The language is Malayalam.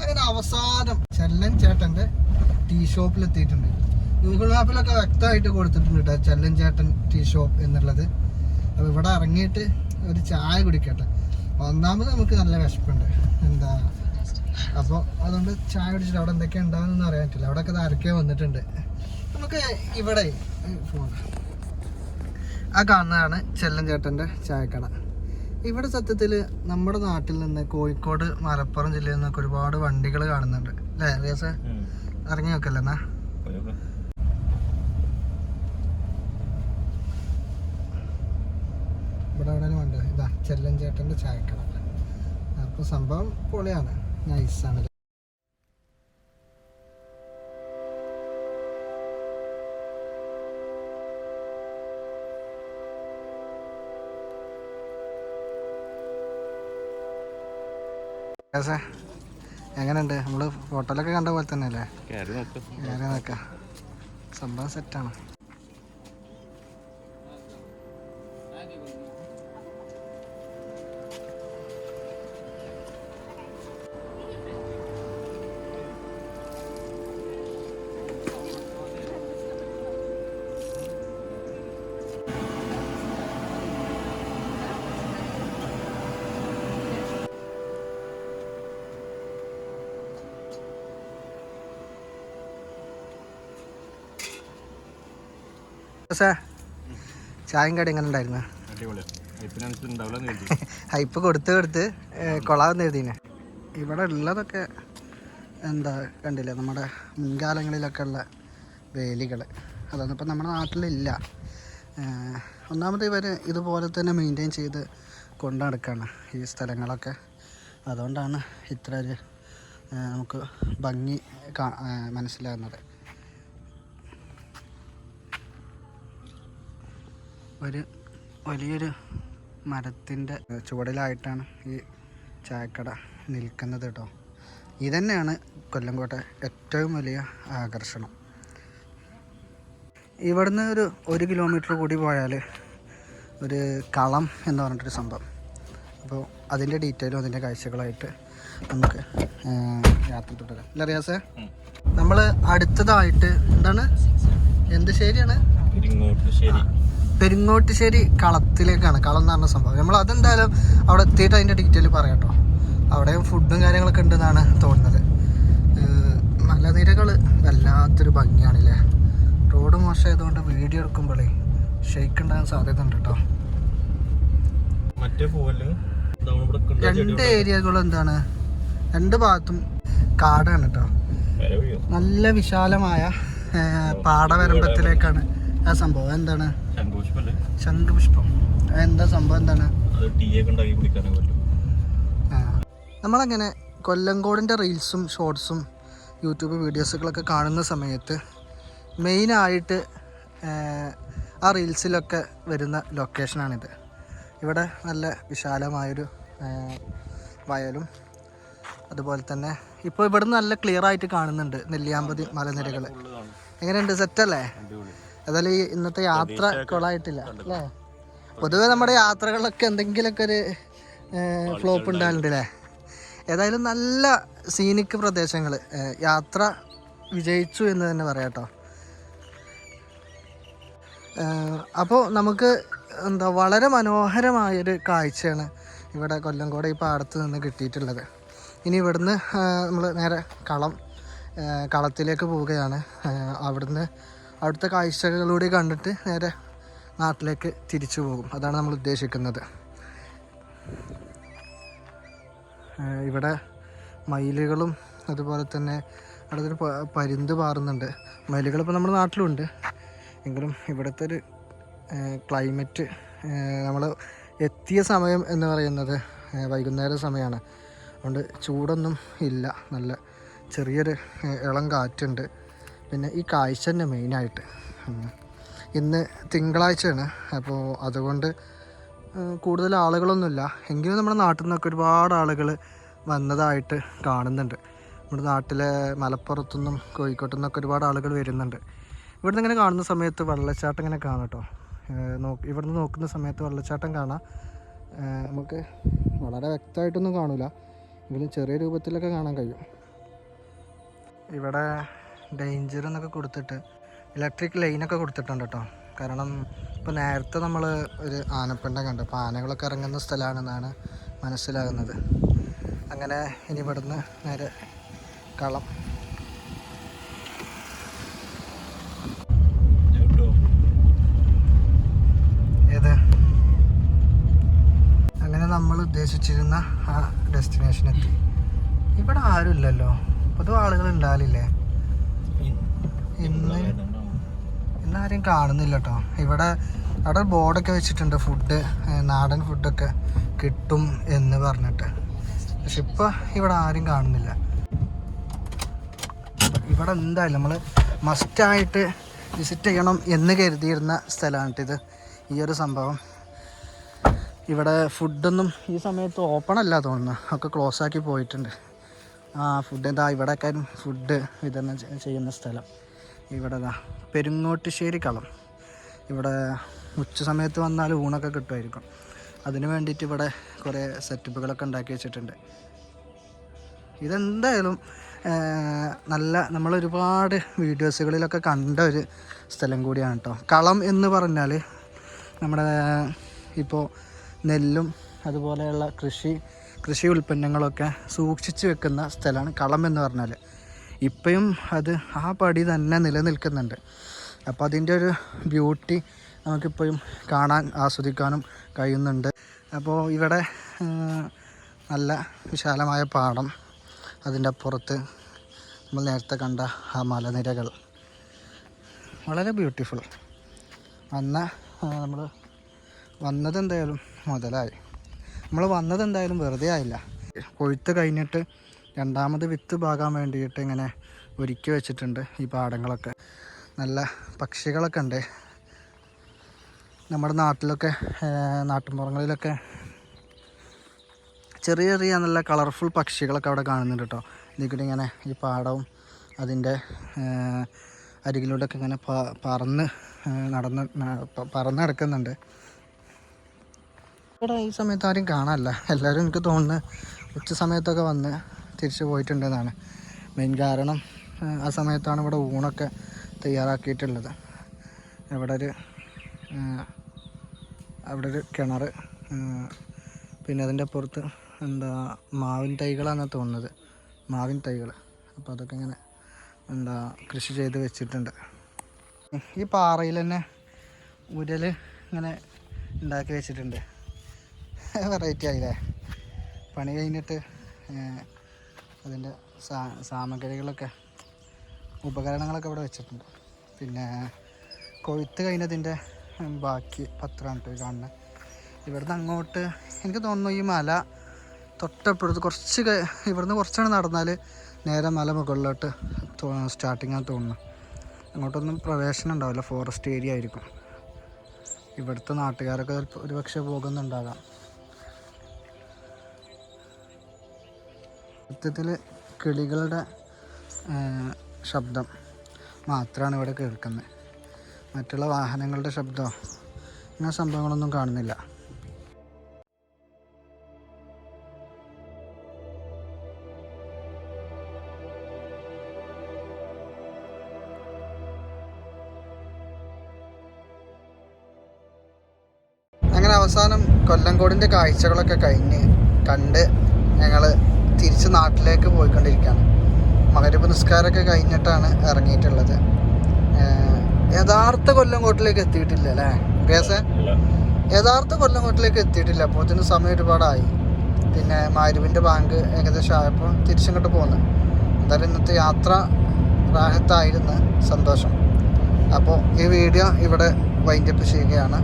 അങ്ങനെ അവസാനം ചെല്ലൻ ചേട്ടൻ്റെ ടീ ഷോപ്പിലെത്തിയിട്ടുണ്ട്. ഗൂഗിൾ മാപ്പിലൊക്കെ വ്യക്തമായിട്ട് കൊടുത്തിട്ടുണ്ട് കേട്ടോ, ചെല്ലൻ ചേട്ടൻ ടീ ഷോപ്പ് എന്നുള്ളത്. അപ്പോൾ ഇവിടെ ഇറങ്ങിയിട്ട് ഒരു ചായ കുടിക്കട്ടെ. ഒന്നാമത് നമുക്ക് നല്ല വിശപ്പുണ്ട്, എന്താ, അപ്പോൾ അതുകൊണ്ട് ചായ കുടിച്ചിട്ട് അവിടെ എന്തൊക്കെ ഉണ്ടാവുമെന്നൊന്നും അറിയാൻ പറ്റില്ല. അവിടെയൊക്കെ ആരൊക്കെയോ വന്നിട്ടുണ്ട്. നമുക്ക് ഇവിടെ ആ കാണുന്നതാണ് ചെല്ലൻ ചേട്ടൻ്റെ ചായക്കട. ഇവിടെ സത്യത്തിൽ നമ്മുടെ നാട്ടിൽ നിന്ന് കോഴിക്കോട് മലപ്പുറം ജില്ലയിൽ നിന്നൊക്കെ ഒരുപാട് വണ്ടികൾ കാണുന്നുണ്ട് അല്ലേ റിയാസേ? ഇറങ്ങി നോക്കല്ലേ എന്നാ? ഇവിടെ അവിടെ വണ്ടി ഇതാ ചെല്ലൻ ചേട്ടൻ്റെ ചായക്കട. അപ്പോൾ സംഭവം പൊളിയാണ്, നൈസാണ്. എങ്ങനെയുണ്ട്? നമ്മള് ഫോട്ടോയിലൊക്കെ കണ്ട പോലെ തന്നെ അല്ലേ? കയറി നോക്കാം, സംഭവം സെറ്റാണ്. ചായയും കടി എങ്ങനെ ഉണ്ടായിരുന്നു? ഹൈപ്പ് കൊടുത്ത് കൊളാവുന്ന എഴുതിനെ. ഇവിടെ ഉള്ളതൊക്കെ എന്താ കണ്ടില്ലേ, നമ്മുടെ മുൻകാലങ്ങളിലൊക്കെ ഉള്ള വേലികൾ. അതൊന്നും ഇപ്പം നമ്മുടെ നാട്ടിലില്ല. ഒന്നാമത് ഇവർ ഇതുപോലെ തന്നെ മെയിൻറ്റെയിൻ ചെയ്ത് കൊണ്ടു നടക്കുകയാണ് ഈ സ്ഥലങ്ങളൊക്കെ. അതുകൊണ്ടാണ് ഇത്ര ഒരു നമുക്ക് ഭംഗി മനസ്സിലാകുന്നത്. ഒരു വലിയൊരു മരത്തിൻ്റെ ചുവടിലായിട്ടാണ് ഈ ചായക്കട നിൽക്കുന്നത് കേട്ടോ. ഇതന്നെയാണ് കൊല്ലംകോട്ടെ ഏറ്റവും വലിയ ആകർഷണം. ഇവിടുന്ന് ഒരു 1 കിലോമീറ്റർ കൂടി പോയാൽ ഒരു കളം എന്ന് പറഞ്ഞിട്ടൊരു സംഭവം. അപ്പോൾ അതിൻ്റെ ഡീറ്റെയിലും അതിൻ്റെ കാഴ്ചകളായിട്ട് നമുക്ക് യാത്ര തുടരാം അല്ല റിയാസേ? നമ്മൾ അടുത്തതായിട്ട് എന്താണ്, എന്ത് ശരിയാണ്? പെരിങ്ങോട്ടുശ്ശേരി കളത്തിലേക്കാണ്. കളം എന്ന് പറഞ്ഞ സംഭവം. നമ്മൾ അതെന്തായാലും അവിടെ എത്തിയിട്ട് അതിൻ്റെ ഡീറ്റെയിൽ പറയാം കേട്ടോ. അവിടെയും ഫുഡും കാര്യങ്ങളൊക്കെ ഉണ്ടെന്നാണ് തോന്നുന്നത്. മലനിരകൾ വല്ലാത്തൊരു ഭംഗിയാണല്ലേ. റോഡ് മോശമായതുകൊണ്ട് വീഡിയോ എടുക്കുമ്പോഴേ ഷെയ്ക്ക് ഉണ്ടാകാൻ സാധ്യത ഉണ്ട് കേട്ടോ. 2 ഏരിയകളും എന്താണ്, 2 ഭാഗത്തും കാടാണ് കേട്ടോ. നല്ല വിശാലമായ പാടവരമ്പത്തിലേക്കാണ് ആ സംഭവം. എന്താണ് ശംഖുപുഷ്പം? എന്താ സംഭവം? എന്താണ്? നമ്മളങ്ങനെ കൊല്ലംകോടിൻ്റെ റീൽസും ഷോർട്സും യൂട്യൂബ് വീഡിയോസുകളൊക്കെ കാണുന്ന സമയത്ത് മെയിനായിട്ട് ആ റീൽസിലൊക്കെ വരുന്ന ലൊക്കേഷനാണിത്. ഇവിടെ നല്ല വിശാലമായൊരു വയലും അതുപോലെ തന്നെ ഇപ്പോൾ ഇവിടുന്ന് നല്ല ക്ലിയർ ആയിട്ട് കാണുന്നുണ്ട് നെല്ലിയാമ്പതി മലനിരകൾ. എങ്ങനെയുണ്ട്? സെറ്റല്ലേ? ഏതായാലും ഈ ഇന്നത്തെ യാത്ര കൊളായിട്ടില്ല അല്ലേ? പൊതുവെ നമ്മുടെ യാത്രകളിലൊക്കെ എന്തെങ്കിലുമൊക്കെ ഒരു ഫ്ലോപ്പ് ഉണ്ടാകലുണ്ട് അല്ലേ? ഏതായാലും നല്ല സീനിക് പ്രദേശങ്ങൾ, യാത്ര വിജയിച്ചു എന്ന് തന്നെ പറയാം കേട്ടോ. അപ്പോൾ നമുക്ക് എന്താ വളരെ മനോഹരമായൊരു കാഴ്ചയാണ് ഇവിടെ കൊല്ലംകോട് ഈ പാടത്ത് നിന്ന് കിട്ടിയിട്ടുള്ളത്. ഇനി ഇവിടുന്ന് നമ്മൾ നേരെ കളത്തിലേക്ക് പോവുകയാണ്. അവിടുത്തെ കാഴ്ചകളിലൂടെ കണ്ടിട്ട് നേരെ നാട്ടിലേക്ക് തിരിച്ചു പോകും. അതാണ് നമ്മൾ ഉദ്ദേശിക്കുന്നത്. ഇവിടെ മയിലുകളും അതുപോലെ തന്നെ അടുത്തൊരു പരുന്ത് പാറുന്നുണ്ട്. മയിലുകളിപ്പോൾ നമ്മുടെ നാട്ടിലുണ്ട് എങ്കിലും ഇവിടുത്തെ ഒരു ക്ലൈമറ്റ്, നമ്മൾ എത്തിയ സമയം എന്ന് പറയുന്നത് വൈകുന്നേര സമയമാണ്. അതുകൊണ്ട് ചൂടൊന്നും ഇല്ല, നല്ല ചെറിയൊരു ഇളം കാറ്റുണ്ട്. പിന്നെ ഈ കാഴ്ച തന്നെ മെയിനായിട്ട്. ഇന്ന് തിങ്കളാഴ്ചയാണ്, അപ്പോൾ അതുകൊണ്ട് കൂടുതൽ ആളുകളൊന്നുമില്ല. എങ്കിലും നമ്മുടെ നാട്ടിൽ നിന്നൊക്കെ ഒരുപാട് ആളുകൾ വന്നതായിട്ട് കാണുന്നുണ്ട്. നമ്മുടെ നാട്ടിലെ മലപ്പുറത്തുനിന്നും കോഴിക്കോട്ടു നിന്നൊക്കെ ഒരുപാട് ആളുകൾ വരുന്നുണ്ട്. ഇവിടുന്ന് ഇങ്ങനെ കാണുന്ന സമയത്ത് വെള്ളച്ചാട്ടം ഇങ്ങനെ കാണാം കേട്ടോ. ഇവിടുന്ന് നോക്കുന്ന സമയത്ത് വെള്ളച്ചാട്ടം കാണാം. നമുക്ക് വളരെ വ്യക്തമായിട്ടൊന്നും കാണില്ല, എങ്കിലും ചെറിയ രൂപത്തിലൊക്കെ കാണാൻ കഴിയും. ഇവിടെ ഡേഞ്ചർ എന്നൊക്കെ കൊടുത്തിട്ട് ഇലക്ട്രിക് ലൈനൊക്കെ കൊടുത്തിട്ടുണ്ട് കേട്ടോ. കാരണം ഇപ്പോൾ നേരത്തെ നമ്മൾ ഒരു ആനപ്പിണ്ടം കണ്ടു. അപ്പോൾ ആനകളൊക്കെ ഇറങ്ങുന്ന സ്ഥലമാണെന്നാണ് മനസ്സിലാകുന്നത്. അങ്ങനെ ഇനി ഇവിടുന്ന് നേരെ കളം. ഏത് അങ്ങനെ നമ്മൾ ഉദ്ദേശിച്ചിരുന്ന ആ ഡെസ്റ്റിനേഷനെത്തി. ഇവിടെ ആരുമില്ലല്ലോ, പൊതുവെ ആളുകൾ ഉണ്ടാവില്ലേ? ഇന്നാരും കാണുന്നില്ല കേട്ടോ. ഇവിടെ അവിടെ ബോർഡൊക്കെ വെച്ചിട്ടുണ്ട്, ഫുഡ് നാടൻ ഫുഡൊക്കെ കിട്ടും എന്ന് പറഞ്ഞിട്ട്. പക്ഷെ ഇപ്പോൾ ഇവിടെ ആരും കാണുന്നില്ല. ഇവിടെ എന്തായാലും നമ്മൾ മസ്റ്റായിട്ട് വിസിറ്റ് ചെയ്യണം എന്ന് കരുതിയിരുന്ന സ്ഥലമാണിത്. ഈ ഒരു സംഭവം ഇവിടെ ഫുഡൊന്നും ഈ സമയത്ത് ഓപ്പൺ അല്ല തോന്നുന്നു, ഒക്കെ ക്ലോസ് ആക്കി പോയിട്ടുണ്ട്. ഫുഡ് എന്താ ഇവിടെയൊക്കെ ഫുഡ് വിതരണം ചെയ്യുന്ന സ്ഥലം. ഇവിടെ പെരുങ്ങോട്ടുശ്ശേരി കളം. ഇവിടെ ഉച്ച സമയത്ത് വന്നാൽ ഊണൊക്കെ കിട്ടുമായിരിക്കും. അതിന് വേണ്ടിയിട്ട് ഇവിടെ കുറേ സെറ്റപ്പുകളൊക്കെ ഉണ്ടാക്കി വെച്ചിട്ടുണ്ട്. ഇതെന്തായാലും നല്ല നമ്മളൊരുപാട് വീഡിയോസുകളിലൊക്കെ കണ്ട ഒരു സ്ഥലം കൂടിയാണ് കേട്ടോ. കളം എന്ന് പറഞ്ഞാൽ നമ്മുടെ ഇപ്പോൾ നെല്ലും അതുപോലെയുള്ള കൃഷി ഉൽപ്പന്നങ്ങളൊക്കെ സൂക്ഷിച്ച് വെക്കുന്ന സ്ഥലമാണ് കളം എന്ന് പറഞ്ഞാൽ. ഇപ്പോഴും അത് ആ പടി തന്നെ നിലനിൽക്കുന്നുണ്ട്. അപ്പോൾ അതിൻ്റെ ഒരു ബ്യൂട്ടി നമുക്കിപ്പോഴും കാണാൻ ആസ്വദിക്കാനും കഴിയുന്നുണ്ട്. അപ്പോൾ ഇവിടെ നല്ല വിശാലമായ പാടം, അതിൻ്റെ അപ്പുറത്ത് നമ്മൾ നേരത്തെ കണ്ട ആ മലനിരകൾ, വളരെ ബ്യൂട്ടിഫുൾ. നമ്മൾ വന്നത് എന്തായാലും മുതലായി. നമ്മൾ വന്നത് എന്തായാലും വെറുതെ ആയില്ല. കൊയ്ത്ത് കഴിഞ്ഞിട്ട് രണ്ടാമത് വിത്ത് പാകാൻ വേണ്ടിയിട്ട് ഇങ്ങനെ ഒരുക്കി വെച്ചിട്ടുണ്ട് ഈ പാടങ്ങളൊക്കെ. നല്ല പക്ഷികളൊക്കെ ഉണ്ട്. നമ്മുടെ നാട്ടിലൊക്കെ നാട്ടിൻപുറങ്ങളിലൊക്കെ ചെറിയ ചെറിയ നല്ല കളർഫുൾ പക്ഷികളൊക്കെ അവിടെ കാണുന്നുണ്ട് കേട്ടോ. ഇതിൽക്കൂടി ഇങ്ങനെ ഈ പാടവും അതിൻ്റെ അരികിലൂടെയൊക്കെ ഇങ്ങനെ പറന്ന് നടക്കുന്നുണ്ട്. ഇവിടെ ഈ സമയത്ത് ആരും കാണാനല്ല, എല്ലാവരും എനിക്ക് തോന്നുന്നു ഉച്ച സമയത്തൊക്കെ വന്ന് തിരിച്ചു പോയിട്ടുണ്ടെന്നാണ്. മെയിൻ കാരണം ആ സമയത്താണ് ഇവിടെ ഊണൊക്കെ തയ്യാറാക്കിയിട്ടുള്ളത്. അവിടെ ഒരു കിണർ, പിന്നെ അതിൻ്റെ പുറത്ത് മാവിൻ തൈകളാണെന്ന് തോന്നുന്നത്, മാവിൻ തൈകൾ. അപ്പോൾ അതൊക്കെ ഇങ്ങനെ കൃഷി ചെയ്ത് വെച്ചിട്ടുണ്ട്. ഈ പാറയിൽ തന്നെ ഉരൽ ഇങ്ങനെ ഉണ്ടാക്കി വെച്ചിട്ടുണ്ട്. വെറൈറ്റി ആയില്ലേ? പണി കഴിഞ്ഞിട്ട് അതിൻ്റെ സാമഗ്രികളൊക്കെ ഉപകരണങ്ങളൊക്കെ ഇവിടെ വെച്ചിട്ടുണ്ട്. പിന്നെ കൊയ്ത്ത് കഴിഞ്ഞതിൻ്റെ ബാക്കി പത്രമാണ് കാണുന്നത്. ഇവിടുന്ന് അങ്ങോട്ട് എനിക്ക് തോന്നുന്നു ഈ മല തൊട്ടപ്പുറത്ത് ഇവിടുന്ന് കുറച്ചാണ് നടന്നാൽ നേരെ മല മുകളിലോട്ട് സ്റ്റാർട്ടിങ് ആണെന്ന് തോന്നുന്നു. അങ്ങോട്ടൊന്നും പ്രവേശനം ഉണ്ടാവില്ല, ഫോറസ്റ്റ് ഏരിയ ആയിരിക്കും. ഇവിടുത്തെ നാട്ടുകാരൊക്കെ ഒരുപക്ഷെ പോകുന്നുണ്ടാകാം. സത്യത്തിൽ കിളികളുടെ ശബ്ദം മാത്രമാണ് ഇവിടെ കേൾക്കുന്നത്. മറ്റുള്ള വാഹനങ്ങളുടെ ശബ്ദമോ ഇങ്ങനെ സംഭവങ്ങളൊന്നും കാണുന്നില്ല. അങ്ങനെ അവസാനം കൊല്ലങ്കോടിൻ്റെ കാഴ്ചകളൊക്കെ കണ്ട് ഞങ്ങൾ തിരിച്ച് നാട്ടിലേക്ക് പോയിക്കൊണ്ടിരിക്കുകയാണ്. മഗ്‌രിബ് നിസ്കാരമൊക്കെ കഴിഞ്ഞിട്ടാണ് ഇറങ്ങിയിട്ടുള്ളത്. യഥാർത്ഥ കൊല്ലങ്കോട്ടിലേക്ക് എത്തിയിട്ടില്ല അല്ലേ ഗ്യാസ്? യഥാർത്ഥ കൊല്ലങ്കോട്ടിലേക്ക് എത്തിയിട്ടില്ല. അപ്പോൾ അതിന് സമയം ഒരുപാടായി. പിന്നെ മഗ്‌രിബിൻ്റെ ബാങ്ക് ഏകദേശം ആയപ്പോൾ തിരിച്ചിങ്ങോട്ട് പോന്നു. എന്തായാലും ഇന്നത്തെ യാത്ര റാഹത്തായിരുന്നു, സന്തോഷം. അപ്പോൾ ഈ വീഡിയോ ഇവിടെ വൈൻഡപ്പ് ചെയ്യുകയാണ്.